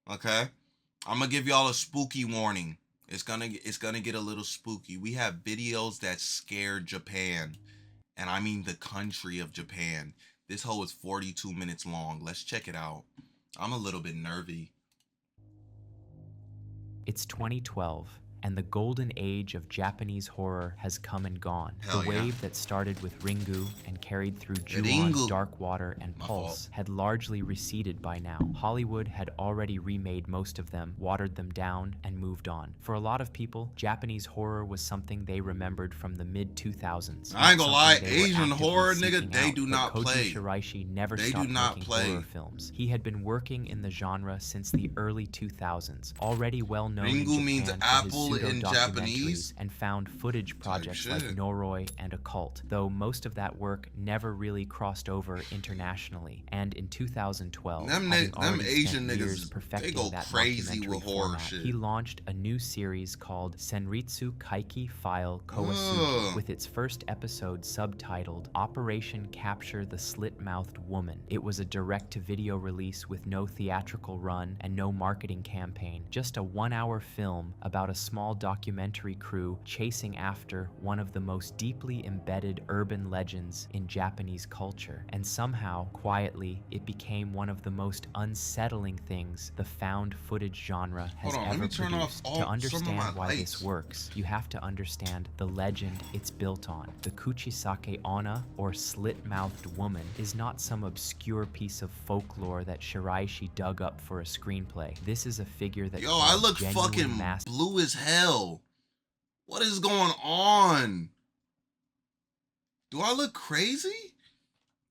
Okay, I'm gonna give y'all a spooky warning. It's gonna get a little spooky. We have videos that scare Japan, and I mean the country of Japan. This whole is 42 minutes long. Let's check it out. I'm a little bit nervy. It's 2012, and the golden age of Japanese horror has come and gone. Hell The yeah. wave that started with Ringu and carried through Ju-on, Ringu. Dark Water, and My Pulse fault. had largely receded by now. Hollywood had already remade most of them, watered them down, and moved on. For a lot of people, Japanese horror was something they remembered from the mid-2000s. I ain't gonna lie, Asian Asian horror, nigga, they do not Koji play. Shiraishi never They do stopped not making play. horror films. He had been working in the genre since the early 2000s, already well known in Ringu means Japan for his apple in pseudo-documentaries Japanese. and found footage projects like shit. Noroi and Occult, though most of that work never really crossed over internationally. And in 2012, Them having them already Asian spent niggas, years they perfecting go that crazy mockumentary with horror format, shit. he launched a new series called Senritsu Kaiki File Kawasugi, Ugh. with its first episode subtitled Operation Capture the Slit-Mouthed Woman. It was a direct-to-video release with no theatrical run and no marketing campaign, just a 1-hour film about a small documentary crew chasing after one of the most deeply embedded urban legends in Japanese culture. And somehow, quietly, it became one of the most unsettling things the found footage genre has Hold on, let ever me turn off produced. all- To some of understand my why lights. this works, you have to understand the legend it's built on. The Kuchisake Onna, or slit-mouthed woman, is not some obscure piece of folklore that Shiraishi dug up for a screenplay. This is a figure that Yo, I caused look genuine fucking mass blue as hell. What is going on? Do I look crazy?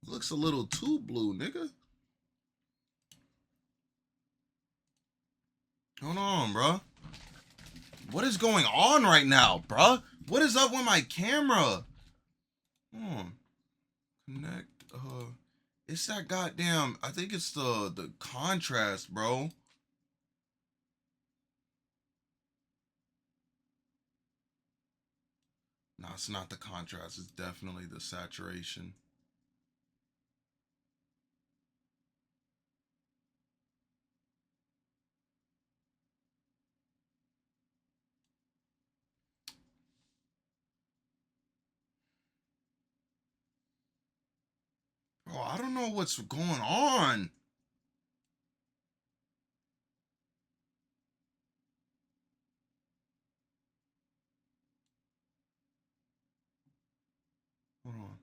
Looks a little too blue, nigga. Hold on, bruh. What is going on right now, bruh? What is up with my camera? Hold on. Connect. It's that goddamn. I think it's the contrast, bro. No, it's not the contrast. It's definitely the saturation. Bro, I don't know what's going on. Hold on.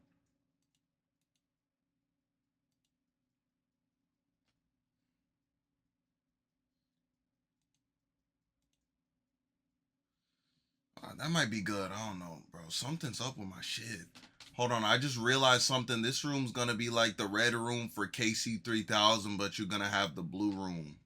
That might be good. I don't know, bro. Something's up with my shit. Hold on. I just realized something. This room's gonna be like the red room for KC 3000, but you're gonna have the blue room.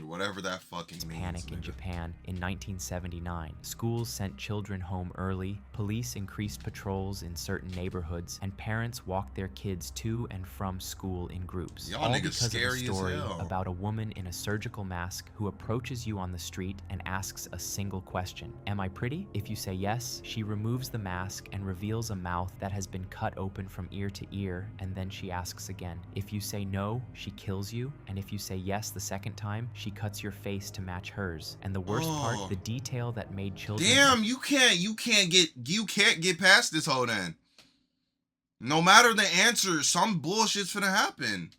Whatever that fucking means. panic in nigga. Japan in 1979. Schools sent children home early, police increased patrols in certain neighborhoods, and parents walked their kids to and from school in groups. Y'all All niggas because of a scary as story hell. about a woman in a surgical mask who approaches you on the street and asks a single question. Am I pretty? If you say yes, she removes the mask and reveals a mouth that has been cut open from ear to ear, and then she asks again. If you say no, she kills you, and if you say yes the second time, she cuts your face to match hers. And the worst part, the detail that made children Damn, you can't get past this whole then. No matter the answer, some bullshit's finna happen.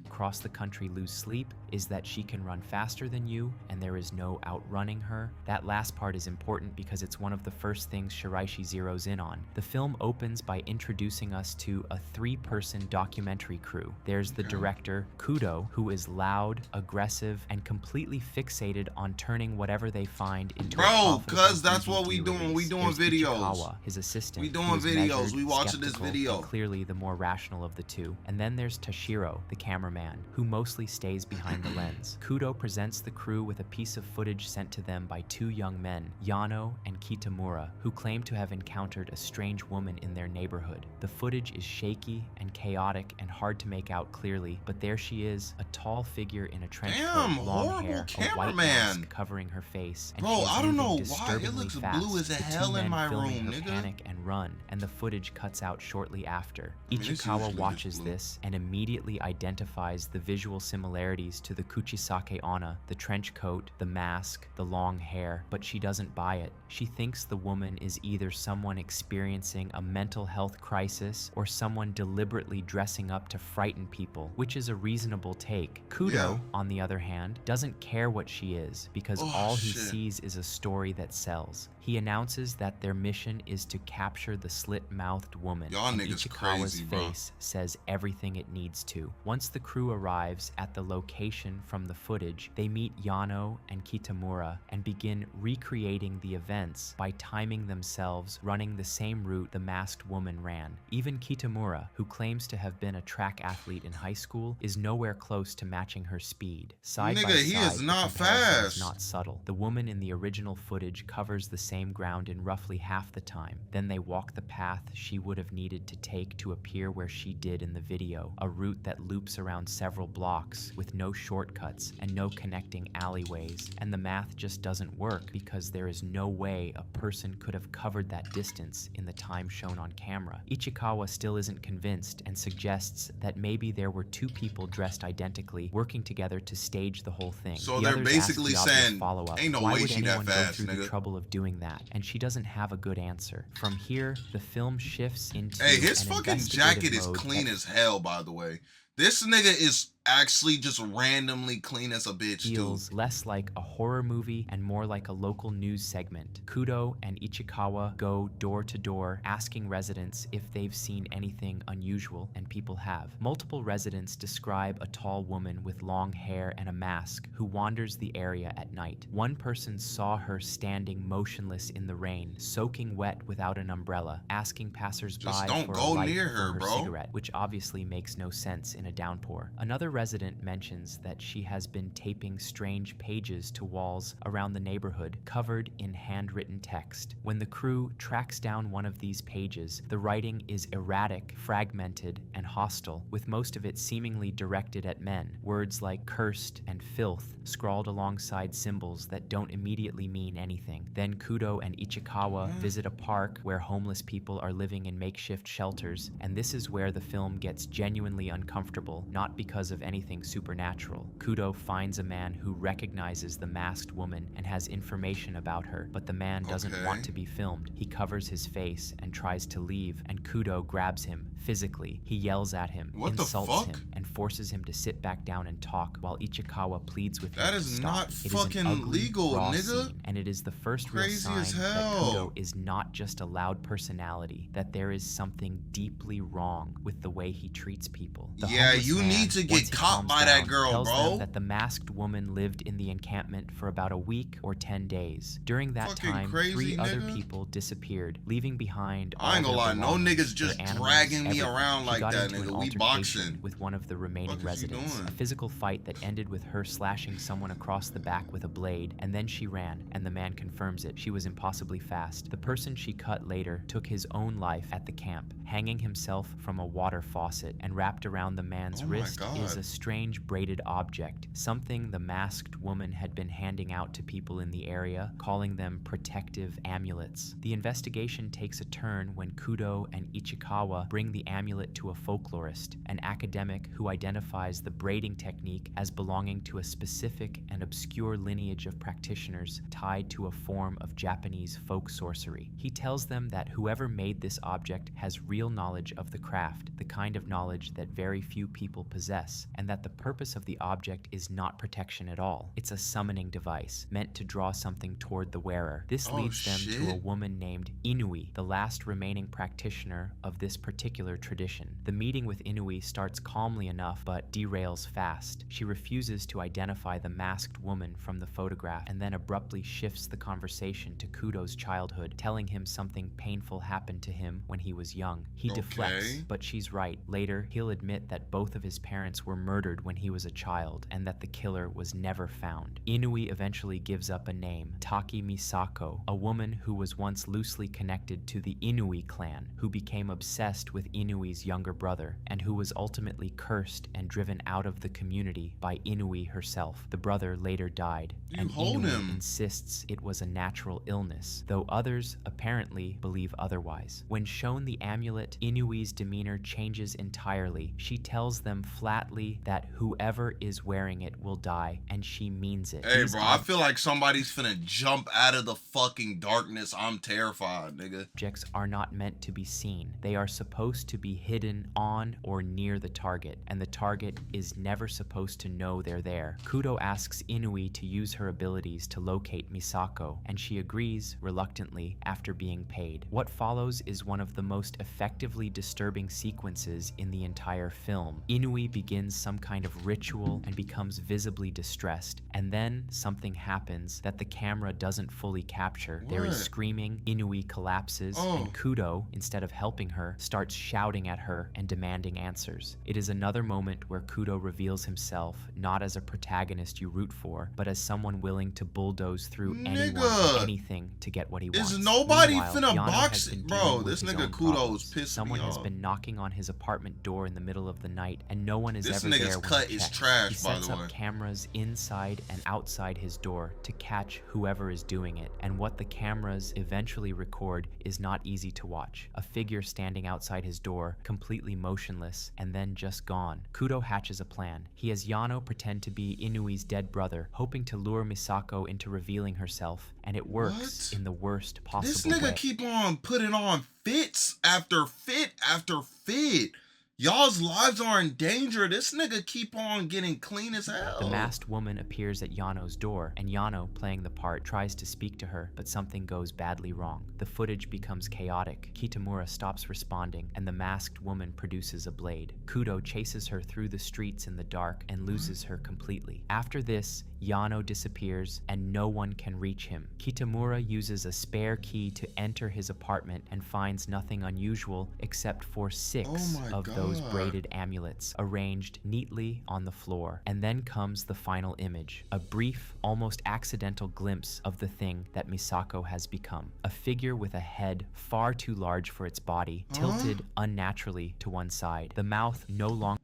across the country lose sleep is that she can run faster than you and there is no outrunning her. That last part is important because it's one of the first things Shiraishi zeroes in on. The film opens by introducing us to a 3-person documentary crew. There's the director, Kudo, who is loud, aggressive, and completely fixated on turning whatever they find into a profitable cuz that's what we DVD doing. We release. doing There's videos. Ichikawa, his assistant. We doing who is videos. measured, We watching this skeptical, video. and clearly the more rational of the two. And then there's Tashiro, the cameraman, who mostly stays behind the lens. Kudo presents the crew with a piece of footage sent to them by 2 young men, Yano and Kitamura, who claim to have encountered a strange woman in their neighborhood. The footage is shaky and chaotic and hard to make out clearly, but there she is, a tall figure in a trench coat, long horrible hair, a white cameraman. mask covering her face, and Bro, she is I don't know moving why it disturbingly looks fast. blue as The 2 hell in men my filming room, her nigga. panic and run, and the footage cuts out shortly after. mean, it's Ichikawa usually watches this blue. this and immediately identifies emphasize the visual similarities to the Kuchisake Onna, the trench coat, the mask, the long hair, but she doesn't buy it. She thinks the woman is either someone experiencing a mental health crisis or someone deliberately dressing up to frighten people, which is a reasonable take. Kudo, Yeah. on the other hand, doesn't care what she is because Oh, all he shit. sees is a story that sells. He announces that their mission is to capture the slit-mouthed woman, Y'all and niggas Ichikawa's crazy, bro. face says everything it needs to. Once the crew arrives at the location from the footage, they meet Yano and Kitamura and begin recreating the events by timing themselves running the same route the masked woman ran. Even Kitamura, who claims to have been a track athlete in high school, is nowhere close to matching her speed. Side by Nigga, he side, is the not comparison fast. is not subtle. The woman in the original footage covers the same ground in roughly half the time. Then they walk the path she would have needed to take to appear where she did in the video, a route that loops around several blocks with no shortcuts and no connecting alleyways. And the math just doesn't work because there is no way a person could have covered that distance in the time shown on camera. Ichikawa still isn't convinced and suggests that maybe there were two people dressed identically working together to stage the whole thing. So The they're others basically ask the obvious saying, follow-up, ain't no why way would she that anyone go fast, through the nigga? trouble of doing that? And she doesn't have a good answer. From here, the film shifts into Hey, his an fucking investigative jacket is mode clean that as hell, by the way. This nigga is actually just randomly clean as a bitch, dude. feels less like a horror movie and more like a local news segment. Kudo and Ichikawa go door to door asking residents if they've seen anything unusual, and people have. Multiple residents describe a tall woman with long hair and a mask who wanders the area at night. One person saw her standing motionless in the rain, soaking wet without an umbrella, asking passersby Just don't for a go light near for her, her bro. cigarette, which obviously makes no sense in a downpour. Another resident mentions that she has been taping strange pages to walls around the neighborhood covered in handwritten text. When the crew tracks down one of these pages, the writing is erratic, fragmented, and hostile, with most of it seemingly directed at men. Words like cursed and filth scrawled alongside symbols that don't immediately mean anything. Then Kudo and Ichikawa visit a park where homeless people are living in makeshift shelters, and this is where the film gets genuinely uncomfortable, not because of anything supernatural. Kudo finds a man who recognizes the masked woman and has information about her, but the man doesn't Okay. want to be filmed. He covers his face and tries to leave, and Kudo grabs him physically. He yells at him, What the insults fuck? him, and forces him to sit back down and talk while Ichikawa pleads with That him is to stop. not It is fucking an ugly, legal, raw nigga. scene, and it is the first real Crazy sign as that hell. Kudo is not just a loud personality, that there is something deeply wrong with the way he treats people. The Yeah, homeless you man, need to get once he caught calms by that down, girl, tells bro. them that the masked woman lived in the encampment for about a week or 10 days. During that Fucking time, crazy, 3 other nigga. people disappeared, leaving behind I ain't all gonna lie, their no belongings, niggas just their animals, dragging me everything. around She like got that, into an nigga. We altercation boxing. with one of the remaining Fuck is you residents. doing? A physical fight that ended with her slashing someone across the back with a blade, and then she ran, and the man confirms it. She was impossibly fast. The person she cut later took his own life at the camp, hanging himself from a water faucet, and wrapped around the man's Oh my wrist is God. a strange braided object, something the masked woman had been handing out to people in the area, calling them protective amulets. The investigation takes a turn when Kudo and Ichikawa bring the amulet to a folklorist, an academic who identifies the braiding technique as belonging to a specific and obscure lineage of practitioners tied to a form of Japanese folk sorcery. He tells them that whoever made this object has real knowledge of the craft, the kind of knowledge that very few people possess, and that the purpose of the object is not protection at all. It's a summoning device meant to draw something toward the wearer. This Oh, leads them to a shit. woman named Inui, the last remaining practitioner of this particular tradition. The meeting with Inui starts calmly enough but derails fast. She refuses to identify the masked woman from the photograph and then abruptly shifts the conversation to Kudo's childhood, telling him something painful happened to him when he was young. He deflects, Okay. but she's right. Later, he'll admit that both of his parents were murdered when he was a child and that the killer was never found. Inui eventually gives up a name, Taki Misako, a woman who was once loosely connected to the Inui clan, who became obsessed with Inui's younger brother, and who was ultimately cursed and driven out of the community by Inui herself. The brother later died, You and hold Inui him. insists it was a natural illness, though others apparently believe otherwise. When shown the amulet, Inui's demeanor changes entirely. She tells tells them flatly that whoever is wearing it will die, and she means it. Hey, These bro, I feel like somebody's finna jump out of the fucking darkness. I'm terrified, nigga. objects are not meant to be seen. They are supposed to be hidden on or near the target, and the target is never supposed to know they're there. Kudo asks Inui to use her abilities to locate Misako, and she agrees reluctantly after being paid. What follows is one of the most effectively disturbing sequences in the entire film. Inui begins some kind of ritual and becomes visibly distressed, and then something happens that the camera doesn't fully capture. There is What? screaming, Inui collapses, and Kudo, instead of helping her, starts shouting at her and demanding answers. It is another moment where Kudo reveals himself not as a protagonist you root for, but as someone willing to bulldoze through anyone Nigga. and anything to get what he wants. Is nobody Meanwhile, finna Yano box has been it? dealing Bro, with this his nigga own Kudo problems. is pissing Someone me has off. been knocking on his apartment door in the middle of the night, and no one is This ever nigga's there when cut he is checks. trash, He by sets the up way. cameras inside and outside his door to catch whoever is doing it, and what the cameras eventually record is not easy to watch. A figure standing outside his door, completely motionless, and then just gone. Kudo hatches a plan. He has Yano pretend to be Inui's dead brother, hoping to lure Misako into revealing herself, and it works What? in the worst possible This nigga way. keep on putting on fits after fit after fit. Y'all's lives are in danger. This nigga keep on getting clean as hell. The masked woman appears at Yano's door, and Yano, playing the part, tries to speak to her, but something goes badly wrong. The footage becomes chaotic. Kitamura stops responding, and the masked woman produces a blade. Kudo chases her through the streets in the dark and loses her completely. After this, Yano disappears, and no one can reach him. Kitamura uses a spare key to enter his apartment and finds nothing unusual except for 6 Oh my of those God. braided amulets arranged neatly on the floor. And then comes the final image, a brief, almost accidental glimpse of the thing that Misako has become. A figure with a head far too large for its body, tilted unnaturally to one side. The mouth no longer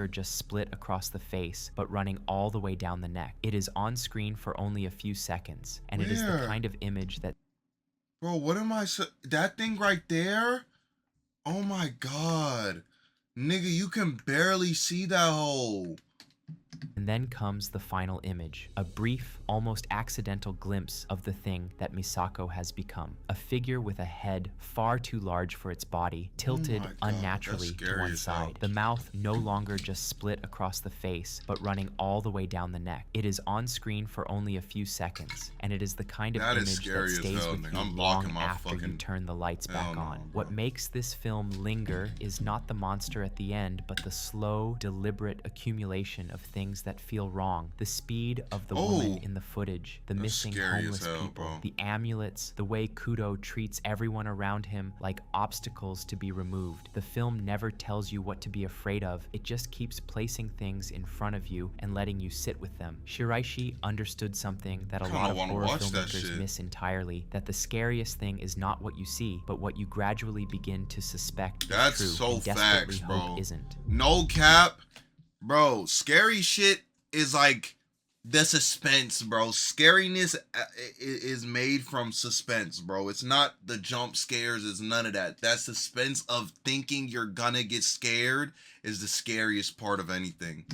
just split across the face, but running all the way down the neck. It is on screen for only a few seconds, and it is the Where? kind of image that Bro, what am I that thing right there? Oh my God. Nigga, you can barely see that hole. And then comes the final image, a brief, almost accidental glimpse of the thing that Misako has become. A figure with a head far too large for its body, tilted my God, unnaturally that's to scary one as hell. side. The mouth no longer just split across the face, but running all the way down the neck. It is on screen for only a few seconds, and it is the kind of That is image scary that as stays hell, with nigga. you I'm blocking long my after you fucking- turn the lights back Hell no, on. bro. What makes this film linger is not the monster at the end, but the slow, deliberate accumulation of things that feel wrong. The speed of the woman in the footage, the That's missing scary as homeless hell, people, bro. the amulets, the way Kudo treats everyone around him like obstacles to be removed. The film never tells you what to be afraid of, it just keeps placing things in front of you and letting you sit with them. Shiraishi understood something that a Kinda lot of wanna horror watch that filmmakers shit. miss entirely, that the scariest thing is not what you see, but what you gradually begin to suspect That's is true so and desperately facts, hope bro. isn't. No cap. Bro, scary shit is like the suspense, bro. Scariness is made from suspense, bro. It's not the jump scares, it's none of that. That suspense of thinking you're gonna get scared is the scariest part of anything.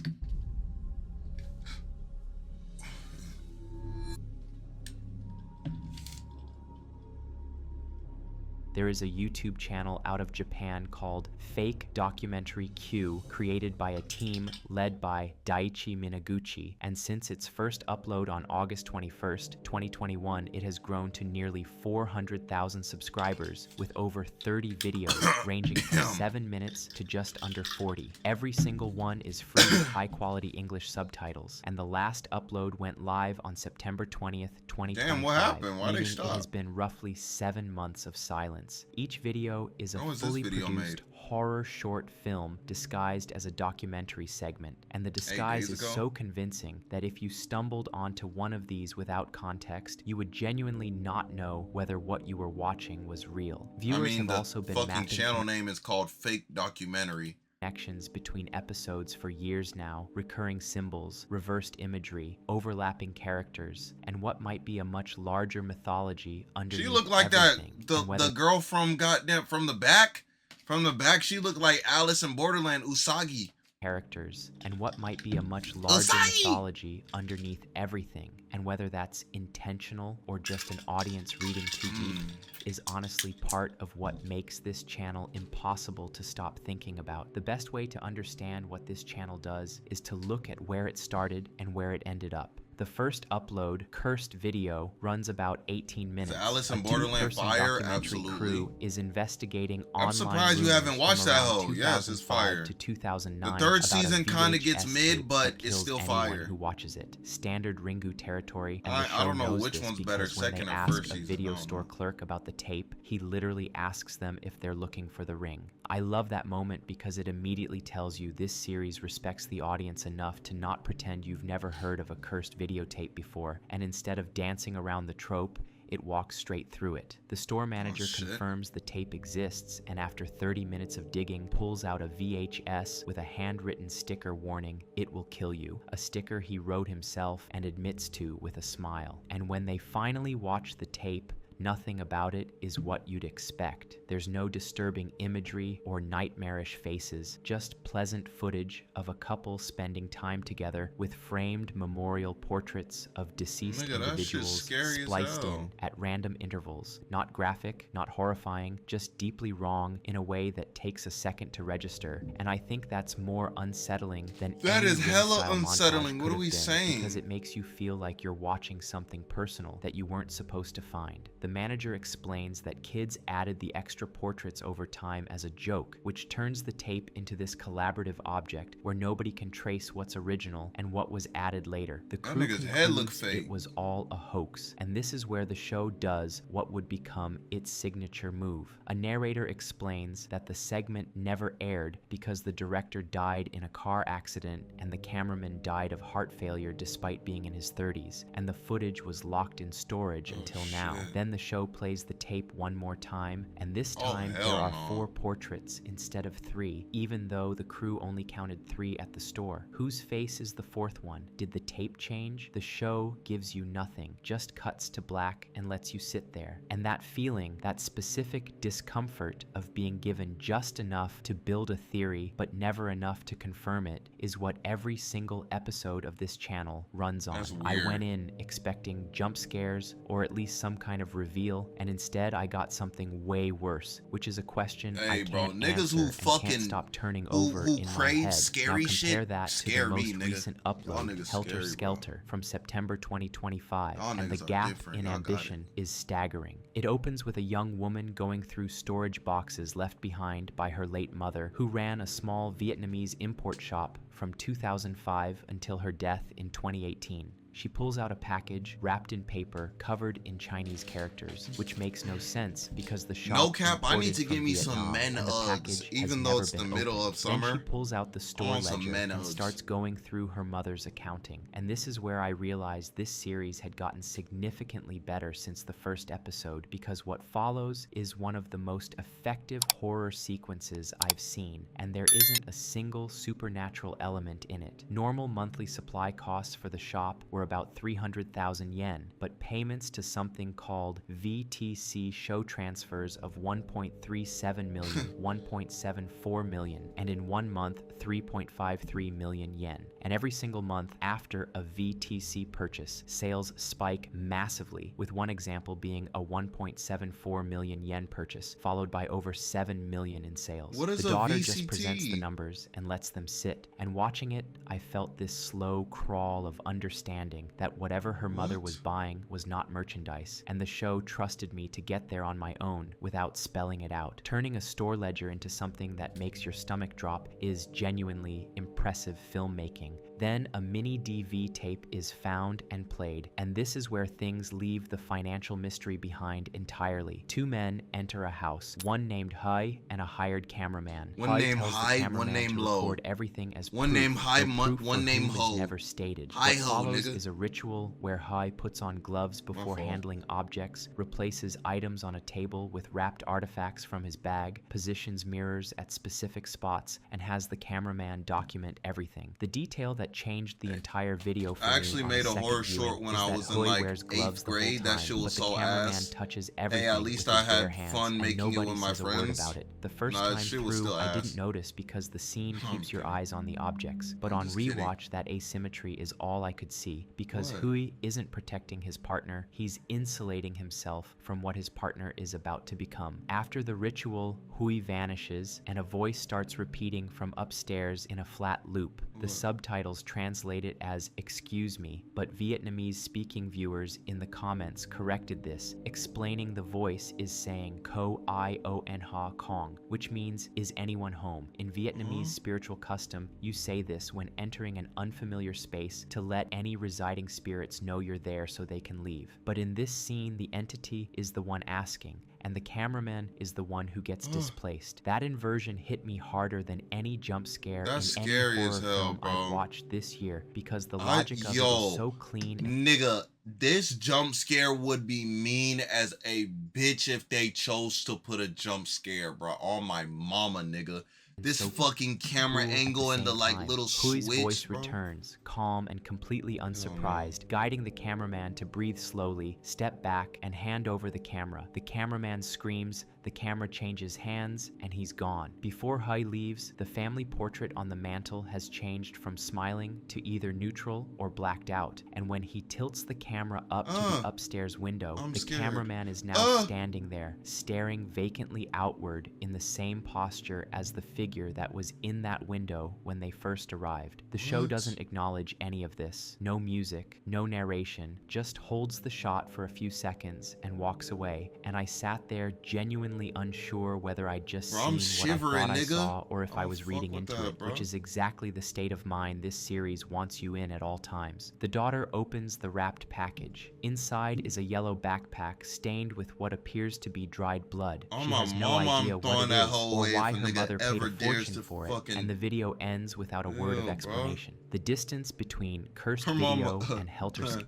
There is a YouTube channel out of Japan called Fake Documentary Q, created by a team led by Daichi Minaguchi, and since its first upload on August 21st, 2021, it has grown to nearly 400,000 subscribers with over 30 videos ranging from 7 minutes to just under 40. Every single one is free with high-quality English subtitles, and the last upload went live on September 20th, 2025. Damn, what happened? Why'd they meaning stop? It has been roughly 7 months of silence. Each video is a When was this fully video produced made? horror short film disguised as a documentary segment, and the disguise days is ago? so convincing that if you stumbled onto one of these without context, you would genuinely not know whether what you were watching was real. I Viewers mean, have the also been fucking mapping channel name is called Fake Documentary. connections between episodes for years now, recurring symbols, reversed imagery, overlapping characters, and what might be a much larger mythology underneath She looked like everything, that and whether the girl from goddamn from the back. From the back, she looked like Alice in Borderland Usagi. characters, and what might be a much larger Usagi! mythology underneath everything, and whether that's intentional or just an audience reading too deep, is honestly part of what makes this channel impossible to stop thinking about. The best way to understand what this channel does is to look at where it started and where it ended up. The first upload, Cursed Video, runs about 18 minutes. Is Alice in A Borderland two-person fire? documentary Absolutely. crew is investigating I'm online surprised you rumors haven't watched from that around hoe. Yes, it's 2005 fire. to 2009 The third about a season kinda gets VHS mid, tape but that it's kills still anyone fire. who watches it. Standard Ringu territory, and the I show don't know knows which this one's better, because when they second or ask first a season, video I don't store know. clerk about the tape, he literally asks them if they're looking for the ring. I love that moment because it immediately tells you this series respects the audience enough to not pretend you've never heard of a cursed videotape before, and instead of dancing around the trope, it walks straight through it. The store manager shit. confirms the tape exists, and after 30 minutes of digging, pulls out a VHS with a handwritten sticker warning, "It will kill you," a sticker he wrote himself and admits to with a smile. And when they finally watch the tape, nothing about it is what you'd expect. There's no disturbing imagery or nightmarish faces, just pleasant footage of a couple spending time together with framed memorial portraits of deceased Nigga, that shit's individuals scary as spliced hell. in at random intervals. Not graphic, not horrifying, just deeply wrong in a way that takes a second to register. And I think that's more unsettling than That any is hella Ring-style montage unsettling. What could are have we been, saying? because it makes you feel like you're watching something personal that you weren't supposed to find. The manager explains that kids added the extra portraits over time as a joke, which turns the tape into this collaborative object where nobody can trace what's original and what was added later. The That crew nigga's head look concludes fake. it was all a hoax, and this is where the show does what would become its signature move. A narrator explains that the segment never aired because the director died in a car accident and the cameraman died of heart failure despite being in his 30s, and the footage was locked in storage until now. shit. Then the show plays the tape one more time, and this Oh, time there hell are no. 4 portraits instead of 3, even though the crew only counted 3 at the store. Whose face is the 4th one? Did the tape change? The show gives you nothing, just cuts to black and lets you sit there. And that feeling, that specific discomfort of being given just enough to build a theory but never enough to confirm it, is what every single episode of this channel runs on. That's I weird. went in expecting jump scares or at least some kind of reveal, and instead I got something way worse, which is a question I Hey, bro, can't niggas answer who and fucking- can't stop turning who over in my crave head. scary Now compare shit that to scare the most me, nigga. recent Y'all upload, niggas Helter scary, bro. Skelter, from September 2025, Y'all and the niggas are gap different. in Y'all got ambition is staggering. It opens with a young woman going through storage boxes left behind by her late mother, who ran a small Vietnamese import shop from 2005 until her death in 2018. She pulls out a package wrapped in paper covered in Chinese characters, which makes no sense because the shop No cap, I need imported to from give me some Vietnam, men and the Uggs, package has even though never it's the been middle opened. of summer. Then she pulls out the store want some ledger men and Uggs. starts going through her mother's accounting. And this is where I realized this series had gotten significantly better since the first episode, because what follows is one of the most effective horror sequences I've seen, and there isn't a single supernatural element in it. Normal monthly supply costs for the shop were about 300,000 yen, but payments to something called VTC show transfers of 1.37 million, 1.74 million, and in 1 month, 3.53 million yen. And every single month after a VTC purchase, sales spike massively, with one example being a 1.74 million yen purchase, followed by over 7 million in sales. What is The a daughter just presents the VCT? numbers and lets them sit. And watching it, I felt this slow crawl of understanding that whatever her mother was buying was not merchandise, and the show trusted me to get there on my own without spelling it out. Turning a store ledger into something that makes your stomach drop is genuinely impressive filmmaking. Then a mini DV tape is found and played, and this is where things leave the financial mystery behind entirely. 2 men enter a house, one named Hai and a hired cameraman. One Hai named tells the Hai, one cameraman named to Lo. record everything as One proof, named Hai, though proof one for named whom is Ho. never stated. Hi What ho, follows nigga. is a ritual where Hai puts on gloves before fault. handling objects, replaces items on a table with wrapped artifacts from his bag, positions mirrors at specific spots, and has the cameraman document explained everything. The detail that changed the entire video for I me actually on made a second horror viewing short when is I that was in Hui like wears gloves 8th the whole grade. That time, shit was but the so cameraman ass. touches Hey, everything at least with I his bare had hands, fun and making it nobody with my says a word friends. about it. The first Nah, that time shit was through, still I ass. didn't notice because the scene I'm keeps your kidding. eyes on the objects, but I'm on just kidding. rewatch, that asymmetry is all I could see because What? Hui isn't protecting his partner, he's insulating himself from what his partner is about to become. After the ritual, Hui vanishes, and a voice starts repeating from upstairs in a flat loop. The What? subtitles translate it as "excuse me," but Vietnamese speaking viewers in the comments corrected this, explaining the voice is saying "Ko I O N Ha Kong," which means "is anyone home?" In Vietnamese spiritual custom, you say this when entering an unfamiliar space to let any residing spirits know you're there so they can leave. But in this scene, the entity is the one asking, and the cameraman is the one who gets displaced. That inversion hit me harder than any jump scare That's in any scary horror as hell, film bro. I've watched this year because the logic of it Yo, is so clean. nigga, this jump scare would be mean as a bitch if they chose to put a jump scare, bro. On my mama, nigga. This so fucking camera cool at angle and the same like time. little Hui's switch, voice bro. returns, calm and completely unsurprised, guiding the cameraman to breathe slowly, step back, and hand over the camera. The cameraman screams, the camera changes hands, and he's gone. Before Hui leaves, the family portrait on the mantle has changed from smiling to either neutral or blacked out, and when he tilts the camera up to the upstairs window, I'm the scared. cameraman is now standing there, staring vacantly outward in the same posture as the figure that was in that window when they first arrived. The show doesn't acknowledge any of this. No music, no narration, just holds the shot for a few seconds and walks away, and I sat there genuinely unsure whether I'd just Bro, I'm seen what I shivering, thought I nigga. saw or if I Oh, was fuck reading with into that, it, bro. which is exactly the state of mind this series wants you in at all times. The daughter opens the wrapped package. Inside is a yellow backpack stained with what appears to be dried blood. Oh, She my has no mama, idea I'm what throwing it that is whole or way why if a her nigga mother paid ever a dares fortune to for it, fucking- and the video ends without a word of Ew, bro. explanation. The distance between cursed Her video mama, and Helter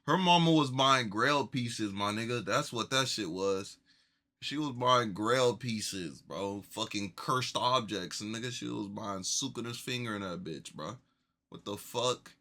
her mama was buying grail pieces, my nigga. That's what that shit was. She was buying grail pieces, bro. Fucking cursed objects. And nigga, she was buying Sukana's finger in that bitch, bro. What the fuck?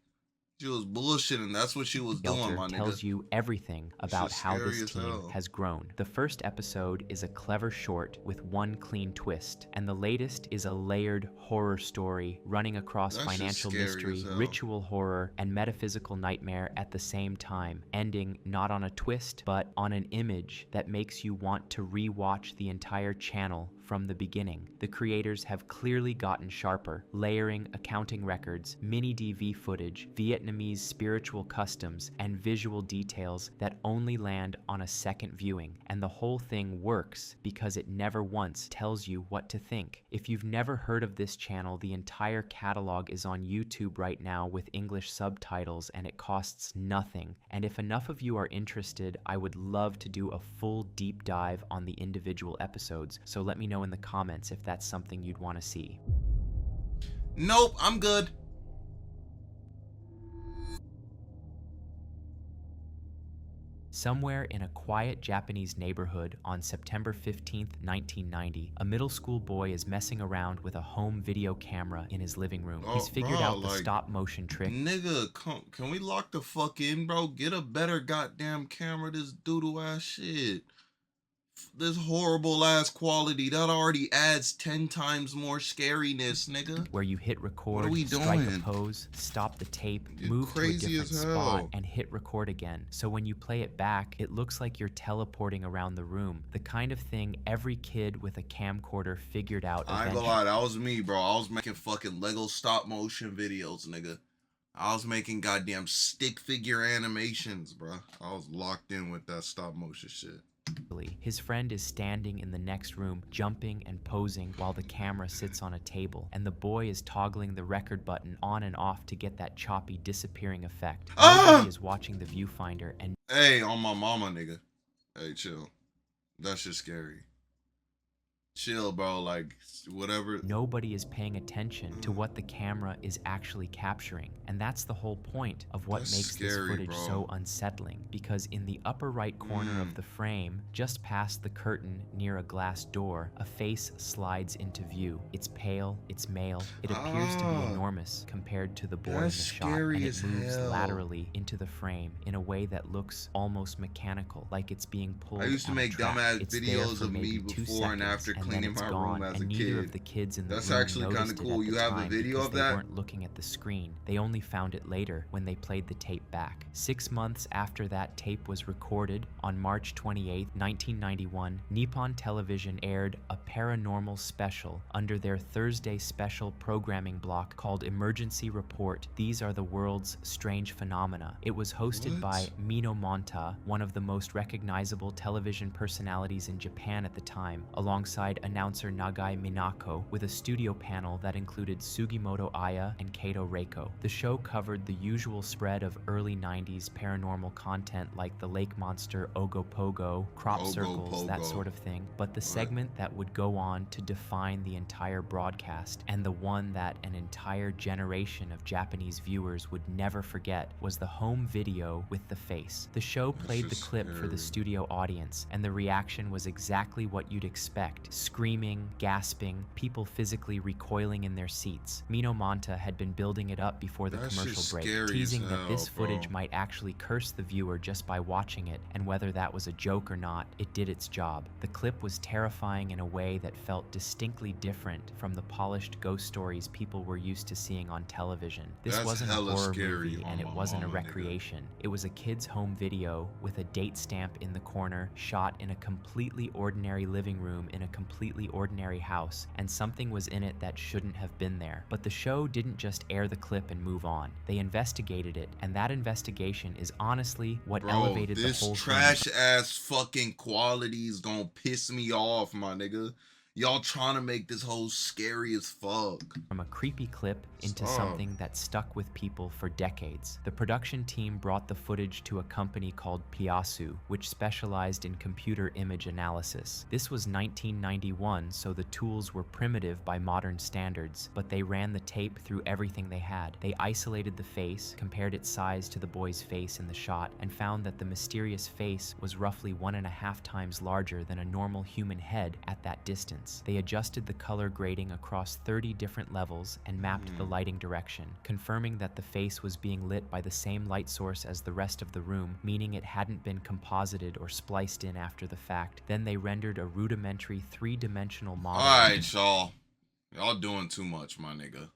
She was bullshitting. That's what she was doing, Shelter my nigga. tells you everything about shit's how scary this as team hell. has grown. The first episode is a clever short with one clean twist, and the latest is a layered horror story running across That shit's financial scary mystery, as hell. ritual horror, and metaphysical nightmare at the same time, ending not on a twist, but on an image that makes you want to re-watch the entire channel from the beginning. The creators have clearly gotten sharper, layering accounting records, mini DV footage, Vietnamese spiritual customs, and visual details that only land on a second viewing. And the whole thing works because it never once tells you what to think. If you've never heard of this channel, the entire catalog is on YouTube right now with English subtitles, and it costs nothing. And if enough of you are interested, I would love to do a full deep dive on the individual episodes, so let me know in the comments if that's something you'd want to see. Nope, I'm good. Somewhere in a quiet Japanese neighborhood on September 15th, 1990, a middle school boy is messing around with a home video camera in his living room. Oh, He's figured bro, out the like, stop motion trick. Nigga, can we lock the fuck in, bro? Get a better goddamn camera. This doodle ass shit. This horrible ass quality that already adds 10 times more scariness, nigga. Where you hit record, we strike doing? a pose, stop the tape, You're move to a crazy different as spot, hell. and hit record again. So when you play it back, it looks like you're teleporting around the room. The kind of thing every kid with a camcorder figured out I ain't eventually. gonna lie, that was me, bro. I was making fucking Lego stop motion videos, nigga. I was making goddamn stick figure animations, bro. I was locked in with that stop motion shit. His friend is standing in the next room, jumping and posing while the camera sits on a table, and the boy is toggling the record button on and off to get that choppy disappearing effect. Nobody is watching the viewfinder, and Hey, on my mama, nigga. Hey, chill. That shit's scary. chill, bro. Like, whatever. Nobody is paying attention to what the camera is actually capturing. And that's the whole point of what That's makes this scary, footage bro. so unsettling. Because in the upper right corner of the frame, just past the curtain near a glass door, a face slides into view. It's pale, it's male, it appears to be Ah, enormous compared to the boy in the that's shot, scary and as it moves hell. laterally into the frame in a way that looks almost mechanical, like it's being pulled I used to on a make track. dumbass It's there videos for of me maybe 2 before and seconds, after and then cleaning it's my gone, room as a and neither of kid. the kids in the That's room actually kind noticed of it cool. at You the have a time video because of they that? weren't looking at the screen. They only found it later when they played the tape back. 6 months after that tape was recorded, on March 28, 1991, Nippon Television aired a paranormal special under their Thursday special programming block called Emergency Report. These are the world's strange phenomena. It was hosted by What? Mino Monta, one of the most recognizable television personalities in Japan at the time, alongside announcer Nagai Minako, with a studio panel that included Sugimoto Aya and Kato Reiko. The show covered the usual spread of early 90s paranormal content like the lake monster Ogopogo, crop circles, that Ogopogo. sort of thing, but the What? segment that would go on to define the entire broadcast, and the one that an entire generation of Japanese viewers would never forget, was the home video with the face. The show That's played the just clip for the scary. studio audience, and the reaction was exactly what you'd expect: screaming, gasping, people physically recoiling in their seats. Mino Monta had been building it up before the That commercial shit's break, scary as teasing that hell, this footage bro. might actually curse the viewer just by watching it, and whether that was a joke or not, it did its job. The clip was terrifying in a way that felt distinctly different from the polished ghost stories people were used to seeing on television. This That's wasn't a hella horror scary movie, on and it my wasn't a mama, nigga. recreation. It was a kid's home video with a date stamp in the corner, shot in a completely ordinary living room in a completely ordinary house, and something was in it that shouldn't have been there. But the show didn't just air the clip and move on. They investigated it, and that investigation is honestly what Bro, elevated the this whole thing trash ass fucking quality is gonna piss me off, my nigga. Y'all trying to make this whole scary as fuck. from a creepy clip into Stop. something that stuck with people for decades. The production team brought the footage to a company called Piasu, which specialized in computer image analysis. This was 1991, so the tools were primitive by modern standards, but they ran the tape through everything they had. They isolated the face, compared its size to the boy's face in the shot, and found that the mysterious face was roughly 1.5 times larger than a normal human head at that distance. They adjusted the color grading across 30 different levels and mapped the lighting direction, confirming that the face was being lit by the same light source as the rest of the room, meaning it hadn't been composited or spliced in after the fact. Then they rendered a rudimentary 3-dimensional model. Alright, y'all. Y'all doing too much, my nigga.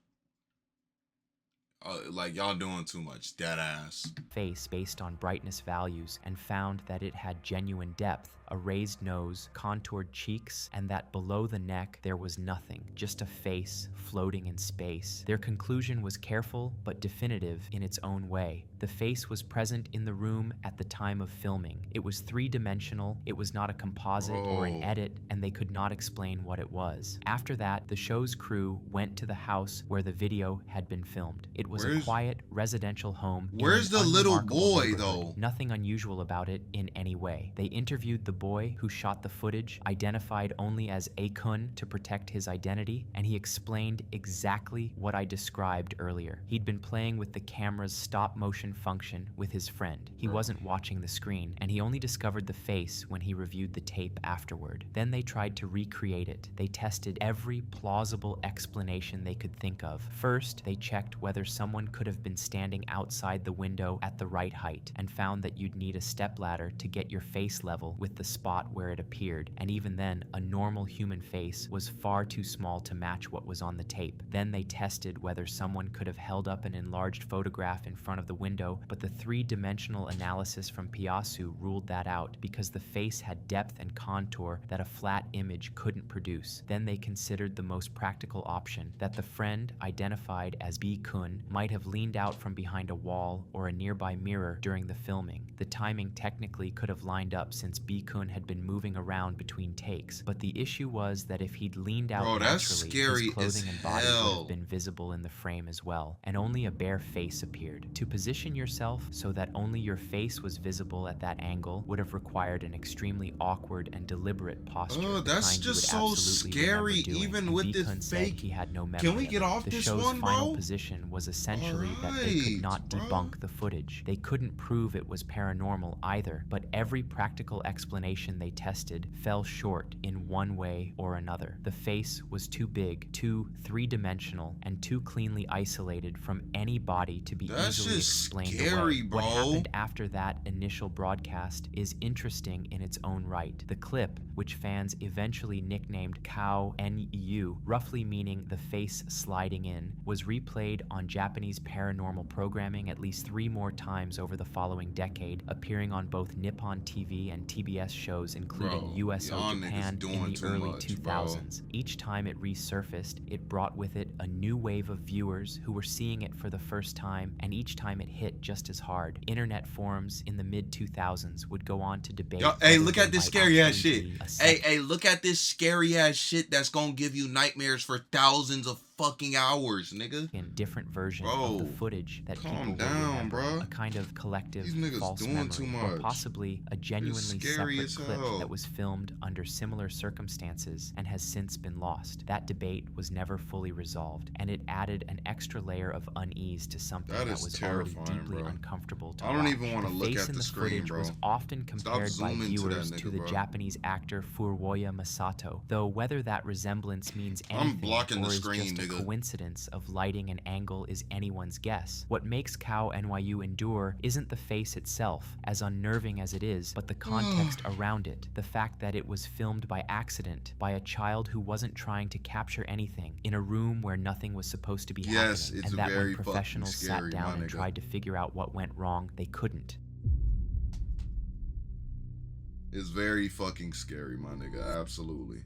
Like, y'all doing too much. Dead ass. Face based on brightness values, and found that it had genuine depth, a raised nose, contoured cheeks, and that below the neck there was nothing, just a face floating in space. Their conclusion was careful but definitive in its own way. The face was present in the room at the time of filming. It was 3-dimensional, it was not a composite or an Bro. edit, and they could not explain what it was. After that, the show's crew went to the house where the video had been filmed. It was a Where's- quiet residential home. in Where's an the little unremarkable boy, neighborhood. though? Nothing unusual about it in any way. They interviewed the boy who shot the footage, identified only as Akun to protect his identity, and he explained exactly what I described earlier. He'd been playing with the camera's stop motion function with his friend. He wasn't watching the screen, and he only discovered the face when he reviewed the tape afterward. Then they tried to recreate it. They tested every plausible explanation they could think of. First, they checked whether someone could have been standing outside the window at the right height, and found that you'd need a stepladder to get your face level with the spot where it appeared, and even then, a normal human face was far too small to match what was on the tape. Then they tested whether someone could have held up an enlarged photograph in front of the window, but the 3-dimensional analysis from Piasu ruled that out because the face had depth and contour that a flat image couldn't produce. Then they considered the most practical option, that the friend, identified as B. Kun, might have leaned out from behind a wall or a nearby mirror during the filming. The timing technically could have lined up since Bi-kun had been moving around between takes, but the issue was that if he'd leaned out Bro, that's naturally, scary his clothing as and body would hell. have been visible in the frame as well, and only a bare face appeared. To position yourself so that only your face was visible at that angle would have required an extremely awkward and deliberate posture. Oh, the that's kind you just would so absolutely remember scary, doing, even and with this Bi-kun said fake. he had no memory Can we of get it. off The this show's one, final bro? position was essentially that they could not Alright, debunk the footage. They couldn't prove it was paranormal either, but every practical explanation they tested fell short in one way or another. The face was too big, too three-dimensional, and too cleanly isolated from any body to be That's easily just explained scary, away. bro. What happened after that initial broadcast is interesting in its own right. The clip, which fans eventually nicknamed Kao NU, roughly meaning the face sliding in, was replayed on Japanese paranormal programming at least 3 more times over the following decade, appearing on both Nippon TV and TBS shows including Bro, USO y'all Japan niggas doing in the too early much, 2000s. Each time it resurfaced, it brought with it a new wave of viewers who were seeing it for the first time, and each time it hit just as hard. Internet forums in the mid-2000s would go on to debate. Yo, hey, whether look there at this might scary ass actually shit. be a Hey, second hey, look at this scary ass shit that's gonna give you nightmares for thousands of fucking hours, nigga. and different version of the Bro, footage that people calm will down, remember. bro. A kind of collective These niggas false doing memory, too or much. possibly a genuinely scary separate as clip hell. that was filmed under similar circumstances and has since been lost. That debate was never fully resolved, and it added an extra layer of unease to something That that is was already terrifying, deeply bro. uncomfortable to I don't watch. even wanna The look face at in the the screen, footage bro. was often compared by zooming to that viewers to nigga, the bro. Japanese actor Furuya Masato, though whether that resemblance means I'm anything blocking the or is screen, just a nigga. coincidence of lighting and angle is anyone's guess. What makes Kao NYU endure isn't the face itself, as unnerving as it is, but the context around it. The fact that it was filmed by accident, by a child who wasn't trying to capture anything, in a room where nothing was supposed to be Yes, happening, it's and that very when fucking professionals scary, sat down my and nigga. tried to figure out what went wrong, they couldn't. It's very fucking scary, my nigga. Absolutely.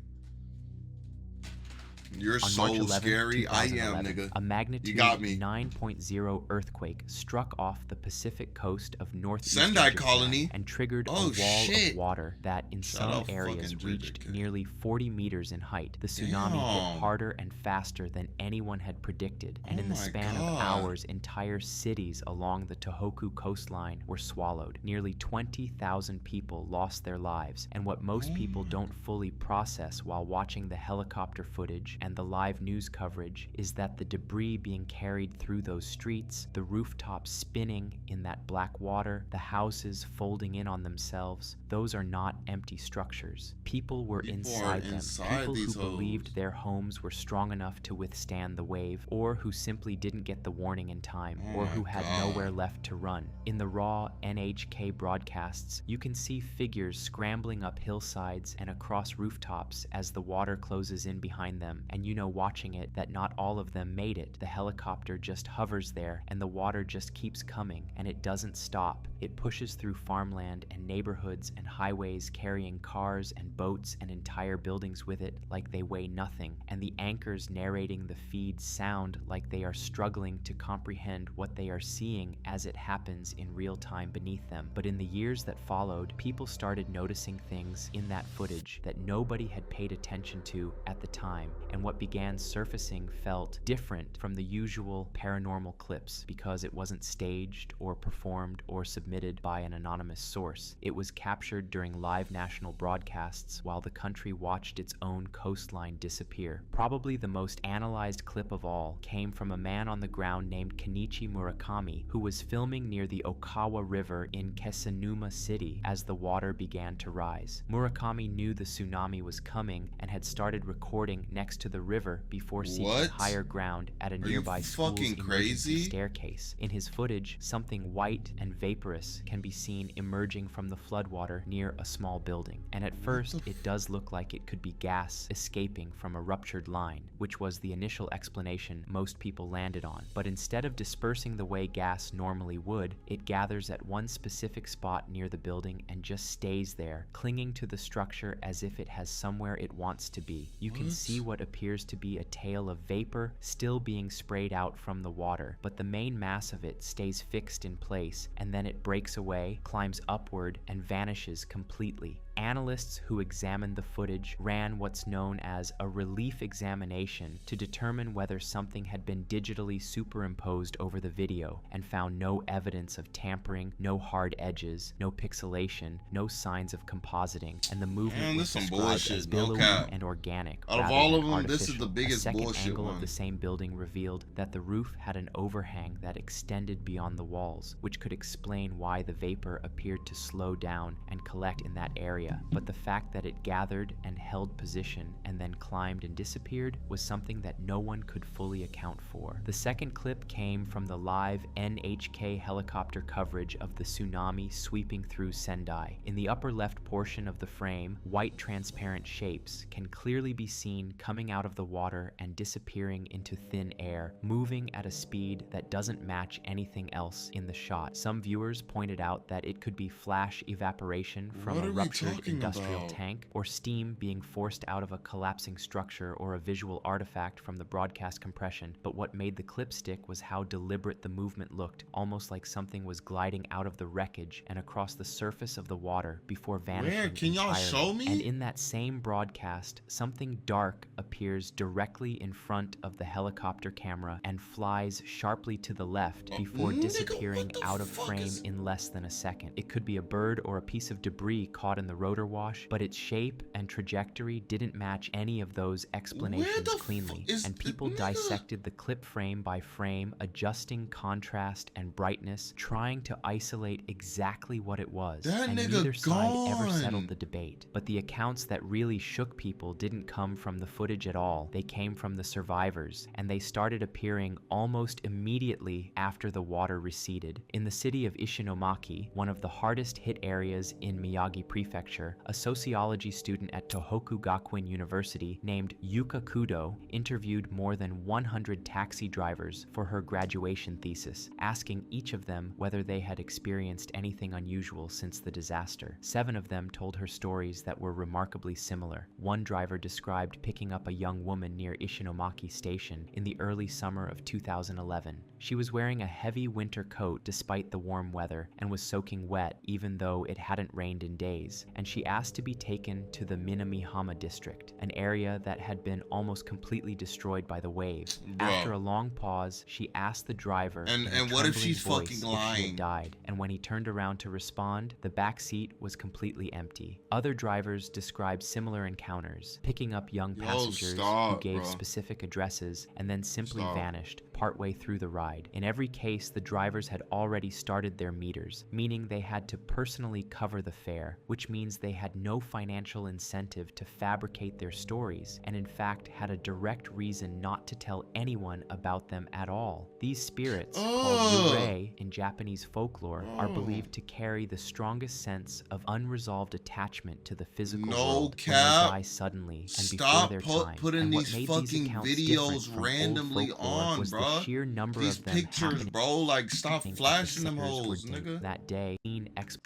You're On so March 11, scary. I am, 2011, nigga. a magnitude got me. 9.0 earthquake struck off the Pacific coast of northeastern Sendai Japan Colony. and triggered Oh, a wall shit. of water that in Shout some out areas fucking reached JJK. nearly 40 meters in height. The tsunami Damn. hit harder and faster than anyone had predicted, and Oh in the my span of God. hours, entire cities along the Tohoku coastline were swallowed. Nearly 20,000 people lost their lives, and what most people don't fully process while watching the helicopter footage and the live news coverage is that the debris being carried through those streets, the rooftops spinning in that black water, the houses folding in on themselves, those are not empty structures. People were People are inside them. inside People who these believed hoes. their homes were strong enough to withstand the wave, or who simply didn't get the warning in time, Oh or my who had God. nowhere left to run. In the raw NHK broadcasts, you can see figures scrambling up hillsides and across rooftops as the water closes in behind them, and you know watching it that not all of them made it. The helicopter just hovers there, and the water just keeps coming, and it doesn't stop. It pushes through farmland and neighborhoods and highways, carrying cars and boats and entire buildings with it like they weigh nothing, and the anchors narrating the feed sound like they are struggling to comprehend what they are seeing as it happens in real time beneath them. But in the years that followed, people started noticing things in that footage that nobody had paid attention to at the time, and what began surfacing felt different from the usual paranormal clips because it wasn't staged or performed or submitted by an anonymous source. It was captured during live national broadcasts while the country watched its own coastline disappear. Probably the most analyzed clip of all came from a man on the ground named Kenichi Murakami, who was filming near the Okawa River in Kesanuma City as the water began to rise. Murakami knew the tsunami was coming and had started recording next to the river before seeking What? higher ground at a you nearby school's fucking emergency crazy? staircase. In his footage, something white and vaporous can be seen emerging from the floodwater near a small building. And at first, it does look like it could be gas escaping from a ruptured line, which was the initial explanation most people landed on. But instead of dispersing the way gas normally would, it gathers at one specific spot near the building and just stays there, clinging to the structure as if it has somewhere it wants to be. You can What? see what appears appears to be a tail of vapor still being sprayed out from the water, but the main mass of it stays fixed in place, and then it breaks away, climbs upward, and vanishes completely. Analysts who examined the footage ran what's known as a relief examination to determine whether something had been digitally superimposed over the video, and found no evidence of tampering, no hard edges, no pixelation, no signs of compositing, and the movement was some described bullshit, as no billowy cap. and organic. Out of rather all than of them, this is the artificial. biggest A second bullshit angle one. of the same building revealed that the roof had an overhang that extended beyond the walls, which could explain why the vapor appeared to slow down and collect in that area. But the fact that it gathered and held position and then climbed and disappeared was something that no one could fully account for. The second clip came from the live NHK helicopter coverage of the tsunami sweeping through Sendai. In the upper left portion of the frame, white transparent shapes can clearly be seen coming out of the water and disappearing into thin air, moving at a speed that doesn't match anything else in the shot. Some viewers pointed out that it could be flash evaporation from What a are we ruptured talking industrial about? tank, or steam being forced out of a collapsing structure, or a visual artifact from the broadcast compression. But what made the clip stick was how deliberate the movement looked, almost like something was gliding out of the wreckage and across the surface of the water before vanishing Where? Can y'all entirely. show me? And in that same broadcast, something dark appears directly in front of the helicopter camera and flies sharply to the left before Nigga, disappearing what the out of fuck frame is- in less than a second. It could be a bird or a piece of debris caught in the rotor wash, but its shape and trajectory didn't match any of those explanations the cleanly, is and the people nigga? dissected the clip frame by frame, adjusting contrast and brightness, trying to isolate exactly what it was. That And nigga neither side ever gone. settled the debate. But the accounts that really shook people didn't come from the footage at all. They came from the survivors, and they started appearing almost immediately after the water receded. In the city of Ishinomaki, one of the hardest hit areas in Miyagi Prefecture, a sociology student at Tohoku Gakuen University named Yuka Kudo interviewed more than 100 taxi drivers for her graduation thesis, asking each of them whether they had experienced anything unusual since the disaster. 7 of them told her stories that were remarkably similar. One driver described picking up a young woman near Ishinomaki Station in the early summer of 2011. She was wearing a heavy winter coat despite the warm weather and was soaking wet even though it hadn't rained in days, and she asked to be taken to the Minamihama district, an area that had been almost completely destroyed by the wave. Bro. After a long pause, she asked the driver And- in a and what if trembling she's voice fucking if she lying? had died, and when he turned around to respond, the back seat was completely empty. Other drivers described similar encounters, picking up young Yo, passengers who stop, gave bro. specific addresses and then simply Stop. vanished partway through the ride. In every case, the drivers had already started their meters, meaning they had to personally cover the fare, which means they had no financial incentive to fabricate their stories, and in fact had a direct reason not to tell anyone about them at all. These spirits, called Ugh. yurei in Japanese folklore, are Ugh. believed to carry the strongest sense of unresolved attachment to the physical No world when cap. they die suddenly and before Stop their put- time. putting And what these made fucking accounts videos different from old randomly folklore on, was bruh. the sheer number These of them pictures, happening bro, like stop at the flashing them sitters were hoes, doing nigga. that day.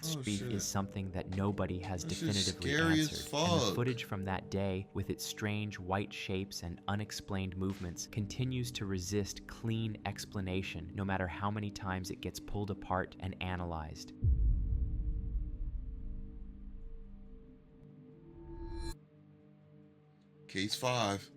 Street shit. is something that nobody has This is definitively scary as answered, and the fuck. footage from that day, with its strange white shapes and unexplained movements, continues to resist clean explanation no matter how many times it gets pulled apart and analyzed. Case 5.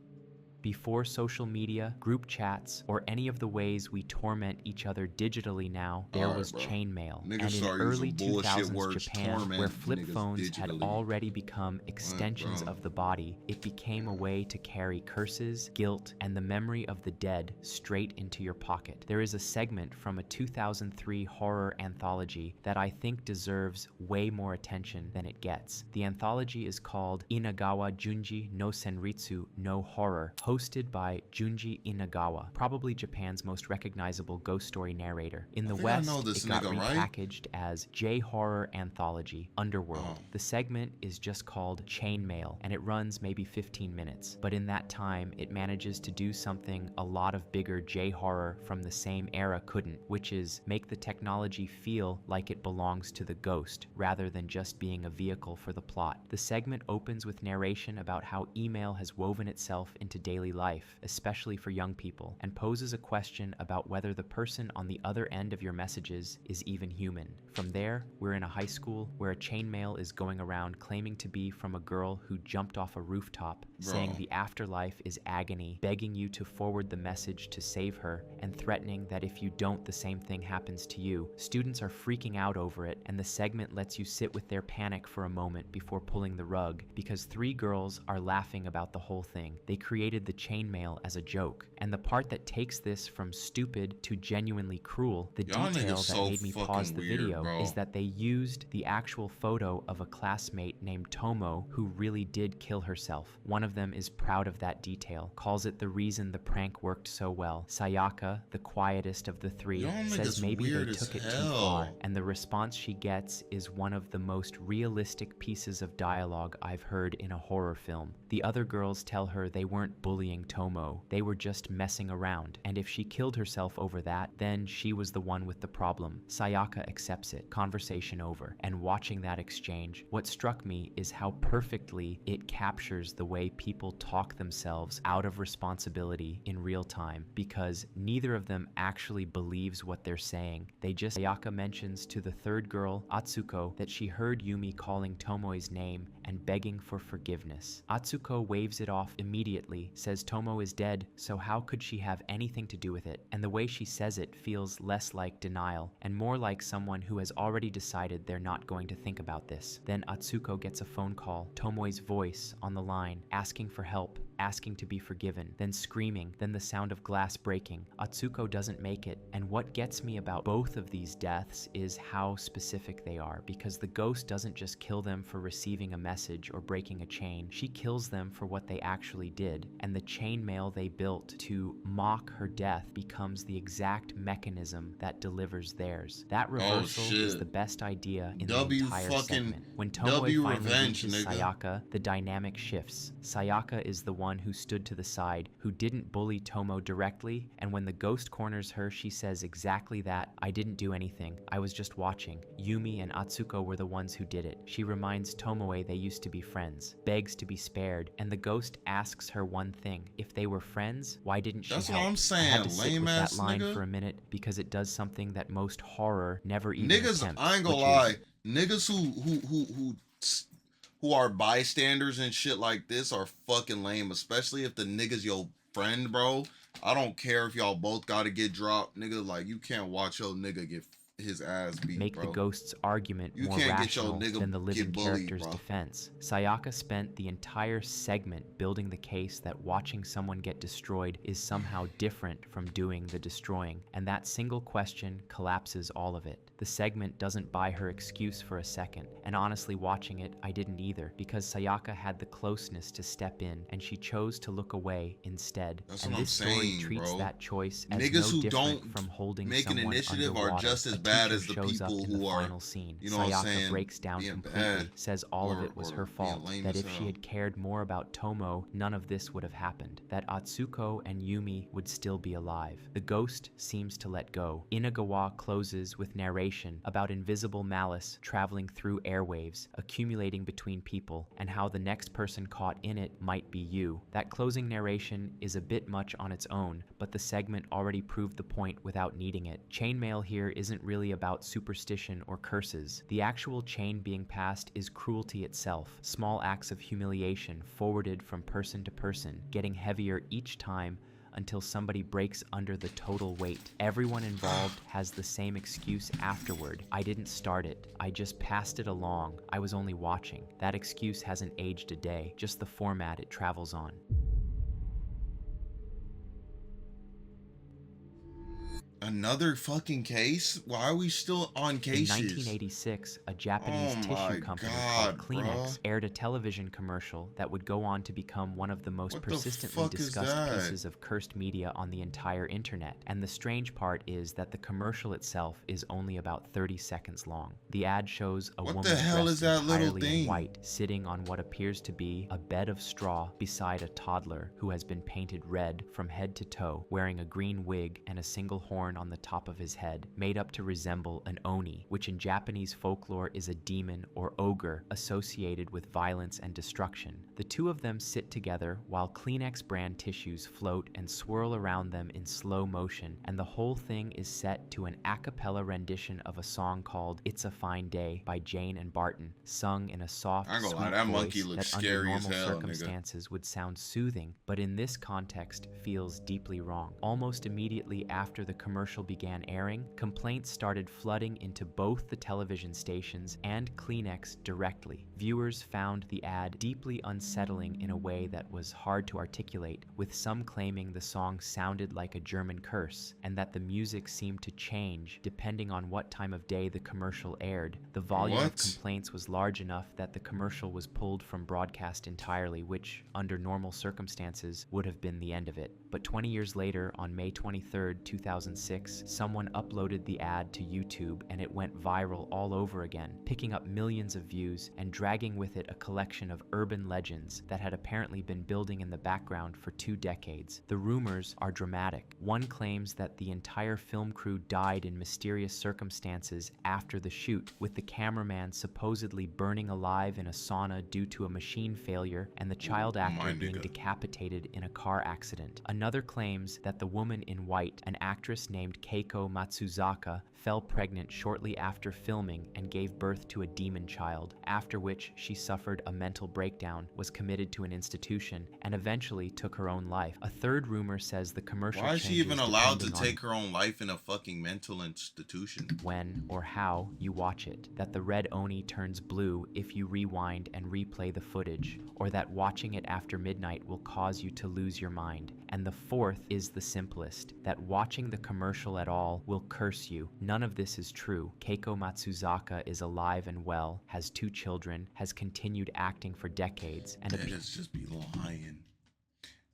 Before social media, group chats, or any of the ways we torment each other digitally now, there Alright, was bro. chainmail. Niggas And in start early using bullshit 2000s words, Japan, torment where flip niggas phones had digitally. already become extensions bro. of the body, it became a way to carry curses, guilt, and the memory of the dead straight into your pocket. There is a segment from a 2003 horror anthology that I think deserves way more attention than it gets. The anthology is called Inagawa Junji no Senritsu no Horror, hosted by Junji Inagawa, probably Japan's most recognizable ghost story narrator. In the think I West, know this it got nigga, right? repackaged as J-Horror Anthology Underworld. Oh. The segment is just called Chainmail, and it runs maybe 15 minutes. But in that time, it manages to do something a lot of bigger J-horror from the same era couldn't, which is make the technology feel like it belongs to the ghost, rather than just being a vehicle for the plot. The segment opens with narration about how email has woven itself into daily daily life, especially for young people, and poses a question about whether the person on the other end of your messages is even human. From there, we're in a high school where a chainmail is going around claiming to be from a girl who jumped off a rooftop, saying the afterlife is agony, begging you to forward the message to save her, and threatening that if you don't, the same thing happens to you. Students are freaking out over it, and the segment lets you sit with their panic for a moment before pulling the rug, because 3 girls are laughing about the whole thing. They created the chainmail as a joke. And the part that takes this from stupid to genuinely cruel, the Y'all detail niggas that so made me fucking pause the weird, video, bro. is that they used the actual photo of a classmate named Tomo who really did kill herself. One of them is proud of that detail, calls it the reason the prank worked so well. Sayaka, the quietest of the 3, Y'all says niggas maybe they weird as took it too hell. far, and the response she gets is one of the most realistic pieces of dialogue I've heard in a horror film. The other girls tell her they weren't bullying Tomo, they were just messing around, and if she killed herself over that, then she was the one with the problem. Sayaka accepts it, conversation over, and watching that exchange, what struck me is how perfectly it captures the way people talk themselves out of responsibility in real time, because neither of them actually believes what they're saying. Sayaka mentions to the 3rd girl, Atsuko, that she heard Yumi calling Tomoe's name and begging for forgiveness. Atsuko waves it off immediately, says Tomo is dead, so how could she have anything to do with it? And the way she says it feels less like denial and more like someone who has already decided they're not going to think about this. Then Atsuko gets a phone call, Tomoe's voice on the line, asking for help, asking to be forgiven, then screaming, then the sound of glass breaking. Atsuko doesn't make it, and what gets me about both of these deaths is how specific they are, because the ghost doesn't just kill them for receiving a message or breaking a chain, she kills them for what they actually did, and the chainmail they built to mock her death becomes the exact mechanism that delivers theirs. That reversal is the best idea in the entire segment. When Tomoe finally reaches Sayaka, the dynamic shifts. Sayaka is the one who stood to the side, who didn't bully Tomo directly, and when the ghost corners her, she says exactly that. I didn't do anything. I was just watching. Yumi and Atsuko were the ones who did it. She reminds Tomoe they used to be friends, begs to be spared, and the ghost asks her one thing. If they were friends, why didn't she help? That's what I'm saying, I had to sit with that lame-ass line nigga. for a minute because it does something that most horror never even Niggas, attempts, I ain't gonna which lie. is Niggas who are bystanders and shit like this are fucking lame, especially if the nigga's your friend, bro. I don't care if y'all both gotta get dropped, nigga. Like, you can't watch your nigga get his ass beat, make bro. the ghost's argument You more can't get your rational nigga than the living get bullied, character's bro. defense. Sayaka spent the entire segment building the case that watching someone get destroyed is somehow different from doing the destroying, and that single question collapses all of it. The segment doesn't buy her excuse for a second, and honestly watching it, I didn't either, because Sayaka had the closeness to step in, and she chose to look away instead. That's and what this I'm story saying, treats bro. that choice as Niggas no who different don't from holding make an someone initiative are underwater. just as A bad teacher as the shows up people in who the are, final scene. you know what I'm Sayaka saying, breaks down being completely, bad says all of it was her being fault, lame that as if she hell. had cared more about Tomo, none of this would have happened, that Atsuko and Yumi would still be alive. The ghost seems to let go. Inagawa closes with narration about invisible malice traveling through airwaves, accumulating between people, and how the next person caught in it might be you. That closing narration is a bit much on its own, but the segment already proved the point without needing it. Chainmail here isn't really about superstition or curses. The actual chain being passed is cruelty itself, small acts of humiliation forwarded from person to person, getting heavier each time until somebody breaks under the total weight. Everyone involved has the same excuse afterward. I didn't start it. I just passed it along. I was only watching. That excuse hasn't aged a day, just the format it travels on. Another fucking case? Why are we still on cases? In 1986, a Japanese tissue company called Kleenex aired a television commercial that would go on to become one of the most persistently discussed pieces of cursed media on the entire internet. And the strange part is that the commercial itself is only about 30 seconds long. The ad shows a woman dressed entirely in white, sitting on what appears to be a bed of straw beside a toddler who has been painted red from head to toe, wearing a green wig and a single horn crown on the top of his head, made up to resemble an oni, which in Japanese folklore is a demon or ogre associated with violence and destruction. The two of them sit together while Kleenex brand tissues float and swirl around them in slow motion, and the whole thing is set to an a cappella rendition of a song called It's a Fine Day by Jane and Barton, sung in a soft, I ain't gonna sweet lie, that voice monkey looks that under scary as normal hell, nigga. circumstances would sound soothing, but in this context feels deeply wrong. Almost immediately after the commercial began airing, complaints started flooding into both the television stations and Kleenex directly. Viewers found the ad deeply unsettling in a way that was hard to articulate, with some claiming the song sounded like a German curse, and that the music seemed to change depending on what time of day the commercial aired. The volume of complaints was large enough that the commercial was pulled from broadcast entirely, which, under normal circumstances, would have been the end of it. But 20 years later, on May 23, 2006, someone uploaded the ad to YouTube and it went viral all over again, picking up millions of views and dragging with it a collection of urban legends that had apparently been building in the background for 2 decades. The rumors are dramatic. One claims that the entire film crew died in mysterious circumstances after the shoot, with the cameraman supposedly burning alive in a sauna due to a machine failure and the child actor being decapitated in a car accident. Another claims that the woman in white, an actress named Keiko Matsuzaka, fell pregnant shortly after filming and gave birth to a demon child, after which she suffered a mental breakdown, was committed to an institution, and eventually took her own life. A third rumor says the commercial Why is she even allowed to depending take her own life in a fucking mental institution? when or how you watch it, that the red oni turns blue if you rewind and replay the footage, or that watching it after midnight will cause you to lose your mind. And the fourth is the simplest, that watching the commercial at all will curse you. None of this is true. Keiko Matsuzaka is alive and well, has 2 children, has continued acting for decades, and Niggas just be lying.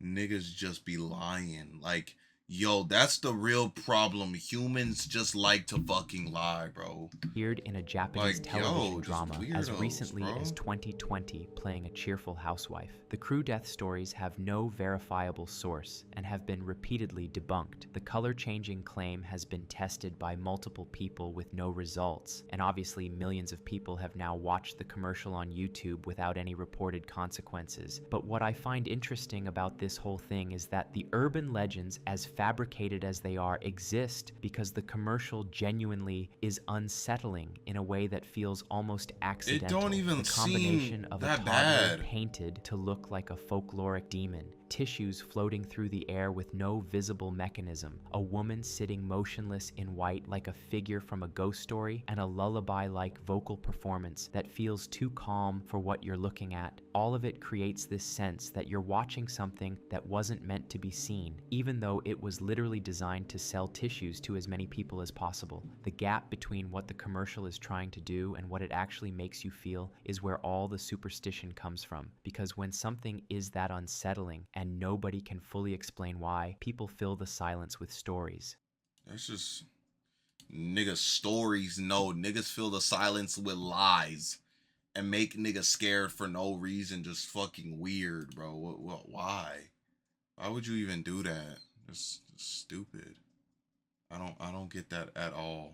Niggas just be lying. Like, yo, that's the real problem. Humans just like to fucking lie, bro. appeared in a Japanese Like, television yo, drama just as weirdos, recently bro. as 2020, playing a cheerful housewife. The crew death stories have no verifiable source and have been repeatedly debunked. The color-changing claim has been tested by multiple people with no results, and obviously millions of people have now watched the commercial on YouTube without any reported consequences. But what I find interesting about this whole thing is that the urban legends, as fabricated as they are, exist because the commercial genuinely is unsettling in a way that feels almost accidental. It don't even the combination seem of a that toddler bad. painted to look like a folkloric demon, tissues floating through the air with no visible mechanism, a woman sitting motionless in white like a figure from a ghost story, and a lullaby-like vocal performance that feels too calm for what you're looking at. All of it creates this sense that you're watching something that wasn't meant to be seen, even though it was literally designed to sell tissues to as many people as possible. The gap between what the commercial is trying to do and what it actually makes you feel is where all the superstition comes from, because when something is that unsettling and nobody can fully explain why, people fill the silence with stories. That's just niggas stories. No, niggas fill the silence with lies and make niggas scared for no reason. Just fucking weird, bro. Why? Why would you even do that? It's stupid. I don't get that at all.